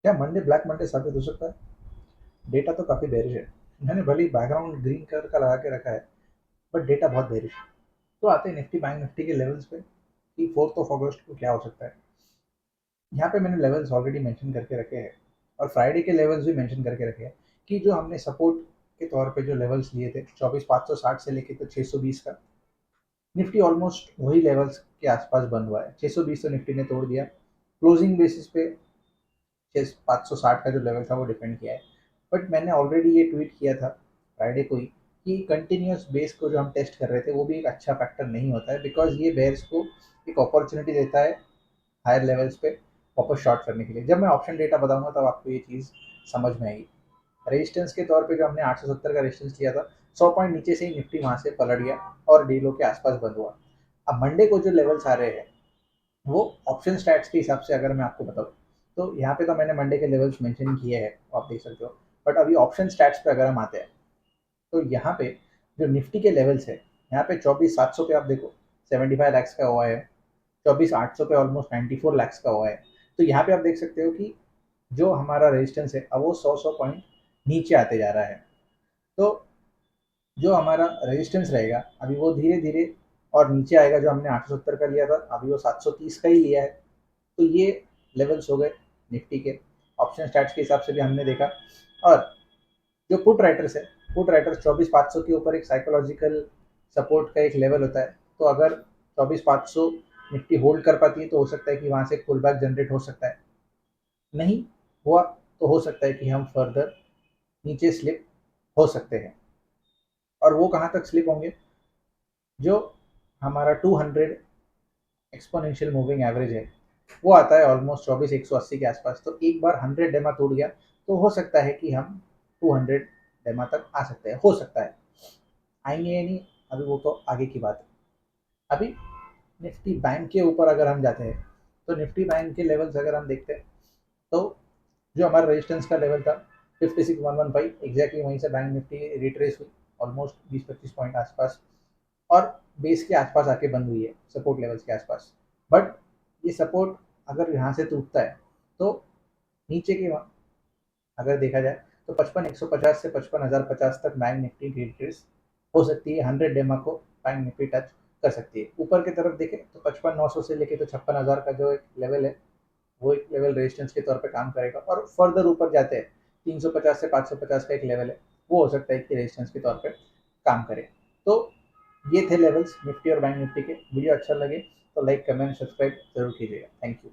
क्या Monday black Monday साबित हो सकता है? डेटा तो काफ़ी बेरिश है। मैंने भले ही बैकग्राउंड ग्रीन कलर का लगा के रखा है, बट डेटा बहुत बेरिश है। तो आते हैं निफ्टी बैंक निफ्टी के लेवल्स पे कि 4th ऑफ अगस्त को क्या हो सकता है। यहाँ पे मैंने लेवल्स ऑलरेडी मेंशन करके रखे हैं और फ्राइडे के लेवल्स भी मेंशन करके रखे हैं कि जो हमने सपोर्ट के तौर पे जो लेवल्स लिए थे 24,560 से लेके तो 620 का, निफ्टी ऑलमोस्ट वही लेवल्स के आसपास बंद हुआ है। 620 तो निफ्टी ने तोड़ दिया। क्लोजिंग बेसिस पे 560 का जो लेवल था वो डिपेंड किया है। बट मैंने ऑलरेडी ये ट्वीट किया था फ्राइडे को ही कि कंटिन्यूस बेस को जो हम टेस्ट कर रहे थे वो भी एक अच्छा फैक्टर नहीं होता है, बिकॉज ये बेयर्स को एक अपॉर्चुनिटी देता है हायर लेवल्स पे वापस शॉर्ट करने के लिए। जब मैं ऑप्शन डेटा बताऊंगा तब आपको ये चीज़ समझ में आएगी। रेजिस्टेंस के तौर पे जो हमने 870 का रेजिस्टेंस लिया था, 100 पॉइंट नीचे से ही निफ्टी वहां से पलट गया और डीलो के आसपास बंद हुआ। अब मंडे को जो लेवल्स आ रहे हैं वो ऑप्शन स्टैट्स के हिसाब से अगर मैं आपको बताऊँ तो यहाँ पे तो मैंने मंडे के लेवल्स मेंशन किए हैं, आप देख सकते हो। बट अभी ऑप्शन स्टैट्स पे अगर हम आते हैं तो यहाँ पे जो निफ्टी के लेवल्स है, यहाँ पे 24,700 पे आप देखो 75 लैक्स का हुआ है। 24,800 पे ऑलमोस्ट 94 लैक्स का हुआ है। तो यहाँ पे आप देख सकते हो कि जो हमारा रेजिस्टेंस है अब वो 100 पॉइंट नीचे आते जा रहा है। तो जो हमारा रेजिस्टेंस रहेगा अभी वो धीरे धीरे और नीचे आएगा। जो हमने 870 का लिया था अभी वो 730 का ही लिया है। तो ये लेवल्स हो गए निफ्टी के। ऑप्शन स्टैट्स के हिसाब से भी हमने देखा। और जो पुट राइटर्स है, पुट राइटर्स 24,500 के ऊपर एक साइकोलॉजिकल सपोर्ट का एक लेवल होता है। तो अगर 24,500 निफ्टी होल्ड कर पाती है तो हो सकता है कि वहां से एक पुल बैक जनरेट हो सकता है। नहीं हुआ तो हो सकता है कि हम फर्दर नीचे स्लिप हो सकते हैं। और वो कहाँ तक स्लिप होंगे? जो हमारा 200 एक्सपोनेंशियल मूविंग एवरेज है वो आता है ऑलमोस्ट 24,180 के आसपास। तो एक बार 100 डेमा टूट गया तो हो सकता है कि हम 200 डेमा तक आ सकते हैं। हो सकता है आएंगे या नहीं, अभी वो तो आगे की बात है। अभी निफ्टी बैंक के ऊपर अगर हम जाते हैं तो निफ्टी बैंक के लेवल्स अगर हम देखते हैं तो जो हमारा रेजिस्टेंस का लेवल था 56,115 एग्जैक्टली वहीं से बैंक निफ्टी रिट्रेस हुई ऑलमोस्ट 20-25 पॉइंट आसपास और बेस के आसपास आके बंद हुई है सपोर्ट लेवल्स के आसपास। बट ये सपोर्ट अगर यहाँ से टूटता है तो नीचे के वहाँ अगर देखा जाए तो 55,150 से 55,050 तक बैंक निफ्टी की रिट्रेस हो सकती है। 100 डेमा को बैंक निफ्टी टच कर सकती है। ऊपर की तरफ देखें तो 55,900 से लेके तो 56,000 का जो एक लेवल है वो एक लेवल रेजिस्टेंस के तौर पे काम करेगा। और फर्दर ऊपर जाते हैं 350 से 550 का एक लेवल है, वो हो सकता है कि रेजिस्टेंस के तौर पे काम करे। तो ये थे लेवल्स निफ्टी और बैंक निफ्टी के। वीडियो अच्छा लगे तो लाइक कमेंट सब्सक्राइब जरूर कीजिएगा। Thank you.